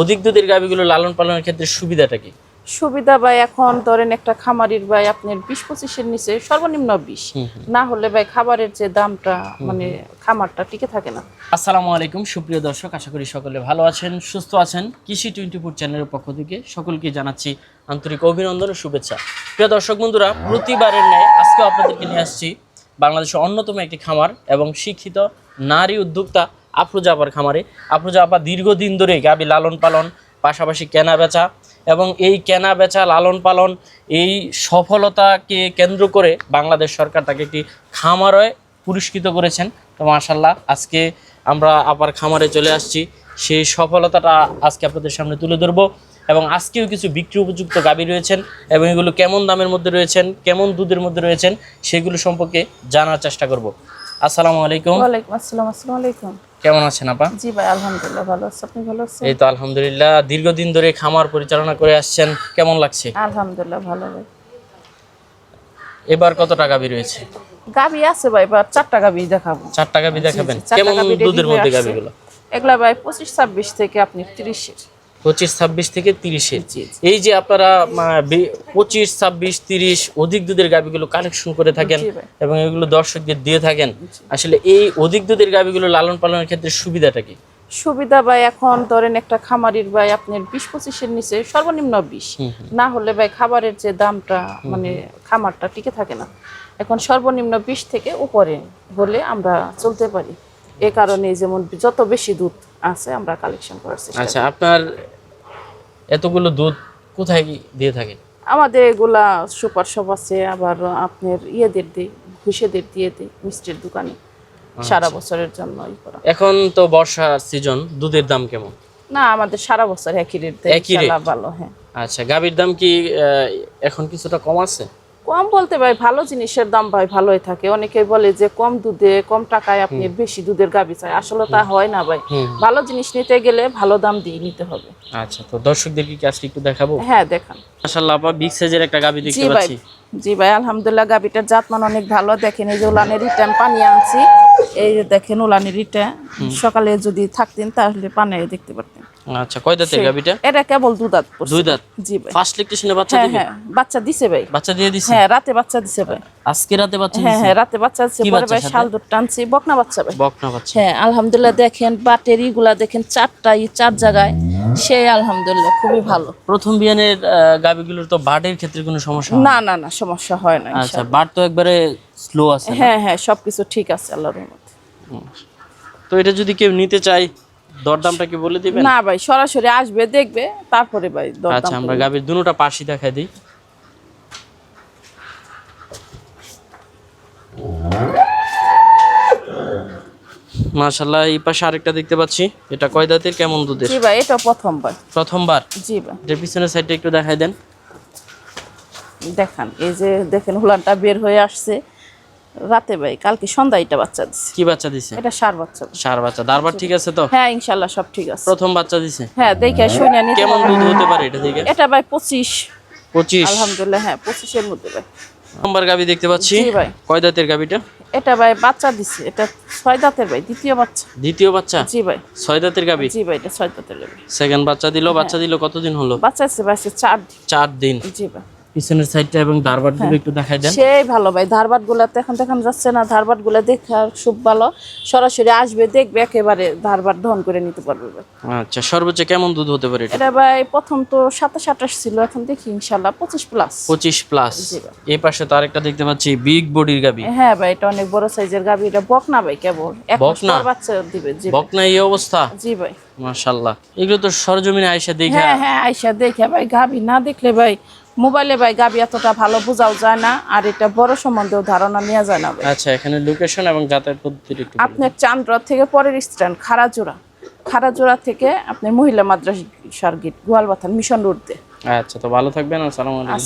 অধিক দুধের গাভীগুলো লালন পালনের ক্ষেত্রে সুবিধাটা কি? সুবিধা ভাই এখন ধরেন একটা খামারির ভাই আপনার 20-25-এর নিচে সর্বনিম্ন 20 না হলে ভাই খাবারের যে দামটা মানে খামারটা টিকে থাকে না। আসসালামু আলাইকুম সুপ্রিয় দর্শক, আশা করি সকলে ভালো আছেন, সুস্থ আছেন। কৃষি 24 চ্যানেলের পক্ষ থেকে সকলকে জানাচ্ছি আন্তরিক অভিনন্দন ও শুভেচ্ছা। প্রিয় দর্শক বন্ধুরা, প্রতিবারের ন্যায় আজকে আপনাদেরকে নিয়ে আসছি বাংলাদেশের অন্যতম একটি খামার এবং শিক্ষিত নারী উদ্যোক্তা আফরোজা আপার খামারে। আফরোজা আপা দীর্ঘদিন ধরে গাভী লালন পালন, পাশাপাশি কেনা বেচা এবং এই কেনা বেচা লালন পালন এই সফলতাকে কেন্দ্র করে বাংলাদেশ সরকার তাকে একটি খামারে পুরস্কৃত করেছেন। তো মাশাআল্লাহ, আজকে আমরা আপার খামারে চলে আসছি, সেই সফলতাটা আজকে আপনাদের সামনে তুলে ধরবো। এবং আজকেও কিছু বিক্রি উপযুক্ত গাভী রয়েছেন এবং এগুলো কেমন দামের মধ্যে রয়েছেন, কেমন দুধের মধ্যে রয়েছেন সেগুলো সম্পর্কে জানার চেষ্টা করব। আসসালামু আলাইকুম। ওয়ালাইকুম আসসালাম। আসসালামু আলাইকুম। কেমন আছেন আপা? জি ভাই আলহামদুলিল্লাহ ভালো আছি, আপনি ভালো আছেন? এই তো আলহামদুলিল্লাহ। দীর্ঘদিন ধরে খামার পরিচালনা করে আসছেন, কেমন লাগছে? আলহামদুলিল্লাহ ভালো ভাই। এবার কতটা গাভী রয়েছে? গাভী আছে ভাই, এবার 4টা গাভী দেখাবো। 4টা গাভী দেখাবেন? চারটা কেমন গাভী ready দুধের হয়ে মধ্যে আসছে। গাভীগুলো? এগুলা ভাই 25-26 থেকে আপনি 30-এর। 25-26 থেকে 30-এর। জি, জি। এই যে আপনারা 25-26-30 অধিক দুধের গাভীগুলো কালেকশন করে থাকেন জি ভাই। এবং এগুলো দর্শকদের দিয়ে থাকেন, আসলে এই অধিক দুধের গাভীগুলো লালন পালনের ক্ষেত্রে সুবিধাটা কি? সুবিধা ভাই এখন ধরেন একটা খামারির ভাই আপনার 20-25-এর নিচে সর্বনিম্ন 20 না হলে ভাই খাবারের যে দামটা মানে খামারটা টিকে থাকে না। এখন সর্বনিম্ন 20 থেকে উপরে হলে আমরা চলতে পারি। এই কারণে যেমন যত বেশি দুধ আছে আমরা কালেকশন করার চেষ্টা আচ্ছা, করি। আপনার এতগুলো দুধ কোথায় দিয়ে থাকেন? আমাদের এগুলা সুপার শপ আছে, আবার আপনার ইয়েদের দিই, ঘুষেদের দিয়ে দিই মিষ্টির দোকানে সারা বছরের জন্য করা। এখন তো বর্ষার সিজন, দুধের দাম কেমন? না, আমাদের সারা বছর একই রেট দেয়, একই রেট? ইনশাআল্লাহ ভালো। হ্যাঁ, আচ্ছা, গাভীর দাম কি এখন কিছুটা কম আছে? কম বলতে ভাই ভালো জিনিসের দাম ভাই ভালোই থাকে। অনেকেই বলে যে কম দুধে কম টাকায় আপনি বেশি দুধের গাভী চাই, আসলে তা হয় না ভাই। ভালো জিনিস নিতে গেলে ভালো দাম দিয়ে নিতে হবে। আচ্ছা, তো দর্শকদের কি আজকে একটু দেখাবো? হ্যাঁ দেখান। মাশাআল্লাহ আপা, বিগ সাইজের একটা গাভী জি দেখতে ভাই, পাচ্ছি। জি ভাই আলহামদুলিল্লাহ, গাভীটার জাতমান অনেক ভালো। দেখেন এই যে উলানের রিটা পানি আনছি, এই যে দেখেন উলানের রিটা, সকালে যদি থাকতেন তাহলে পানি দেখতে পারতেন। আচ্ছা, কয় দাঁতের গাভীটা? এটা কেবল 2 দাঁত পড়ছে। 2 দাঁত? জি ভাই। ফার্স্ট ল্যাকটেশনে বাচ্চা হ্যাঁ দিবে? হ্যাঁ, বাচ্চা দিছে ভাই। বাচ্চা দিয়ে দিছে? হ্যাঁ, রাতে বাচ্চা দিছে ভাই। আজকে রাতে বাচ্চা হ্যাঁ দিছে? হ্যাঁ, রাতে বাচ্চা দিছে। কি পরে বাচ্চা ভাই সাথে? শাল দুধ টানছি, বকনা বাচ্চা ভাই। বকনা বাচ্চা? হ্যাঁ আলহামদুলিল্লাহ, দেখেন ব্যাটারি গুলা দেখেন 4টাই 4 জায়গায়, সেই আলহামদুলিল্লাহ খুবই ভালো। প্রথম বিয়ানের গাভীগুলোর তো বার্ডের ক্ষেত্রে কোনো সমস্যা হয় না না না, সমস্যা হয় না আচ্ছা, ইনশাআল্লাহ। বার্ড তো একবারে স্লো আছে না? হ্যাঁ হ্যাঁ, সবকিছু ঠিক আছে আল্লাহর রহমতে। তো এটা যদি কেউ নিতে চায় দরদামটা কি বলে দিবেন? না ভাই, সরাসরি আসবে দেখবে তারপরে ভাই দরদাম আচ্ছা, আমরা করবে। গাভীর দুটোটা পাশই দেখাই দিই। মাশাআল্লাহ, এই পাশে আরেকটা দেখতে পাচ্ছি, এটা কয় দাঁতের, কেমন দুধের? জি ভাই, এটা প্রথমবার। প্রথমবার? জি ভাই। এর পিছনের সাইডটা একটু দেখাই দেন। দেখান, এই যে দেখেন হুলানটা বের হয়ে আসছে রাতে ভাই, কালকে সন্ধ্যা এটা বাচ্চা দিছে। কি বাচ্চা দিছে? এটা সার বাচ্চা। সার বাচ্চা। দারবার ঠিক আছে তো? হ্যাঁ ইনশাআল্লাহ সব ঠিক আছে। প্রথম বাচ্চা দিছে? হ্যাঁ, দেখে শুনে নিতে কেমন হবে। দুধ হতে পারে এটা থেকে? এটা ভাই 25। 25? আলহামদুলিল্লাহ হ্যাঁ, 25-এর মধ্যে ভাই। নম্বর গাভী দেখতে পাচ্ছি। জি ভাই। কয় দাঁতের গাভীটা? এটা ভাই বাচ্চা দিছে, এটা 6 দাঁতের ভাই, দ্বিতীয় বাচ্চা। দ্বিতীয় বাচ্চা? জি ভাই। 6 দাঁতের গাভী? জি ভাই, এটা 6 দাঁতের গাভী। সেকেন্ড বাচ্চা দিল। বাচ্চা দিল কতদিন হলো? বাচ্চা আছে ভাই 4 দিন। 4 দিন। জি ভাই। পিছনের সাইডটা এবং দারবাট গুলো একটু দেখাই দেন। সেই ভালো ভাই, ধারবাট গুলাতে এখন দেখান যাচ্ছে না, ধারবাট গুলা দেখা খুব ভালো। সরাসরি আসবে দেখবে, একেবারে ধারবাট দহন করে নিতে পারবে ভাই। আচ্ছা, সর্বোচ্চ কেমন দুধ হতে পারে এটা? এটা ভাই প্রথম তো 27-28 ছিল, এখন দেখি ইনশাআল্লাহ 25 প্লাস। 25 প্লাস। জি ভাই। এই পাশে তো আরেকটা দেখতে পাচ্ছি, বিগ বডির গাভী। হ্যাঁ ভাই, এটা অনেক বড় সাইজের গাভী। এটা বকনা ভাই, কেবল এক মাস বকনা? পর বাচ্চা দিবে। জি ভাই। বকনা এই অবস্থা? জি ভাই। মাশাআল্লাহ, এগুলো তো সরজমিনে আয়েশা দেখা। হ্যাঁ হ্যাঁ, আইসা দেখে ভাই, গাভী না দেখলে ভাই মোবাইলে ভাই গাভী এতটা ভালো বোঝাও যায় না, আর এটা বড় সম্বন্ধেও ধারণা নেওয়া যায় না ভাই। আচ্ছা, এখানে লোকেশন এবং যাতায়াত পদ্ধতি একটু বলুন। আপনার চান্দ্র থেকে পরের স্ট্যান্ড খারাজোড়া থেকে আপনি মহিলা মাদ্রাসার গেট গোয়ালবাথান মিশন রোড দিয়ে। আচ্ছা, তো ভালো থাকবেন। আসসালামু আলাইকুম।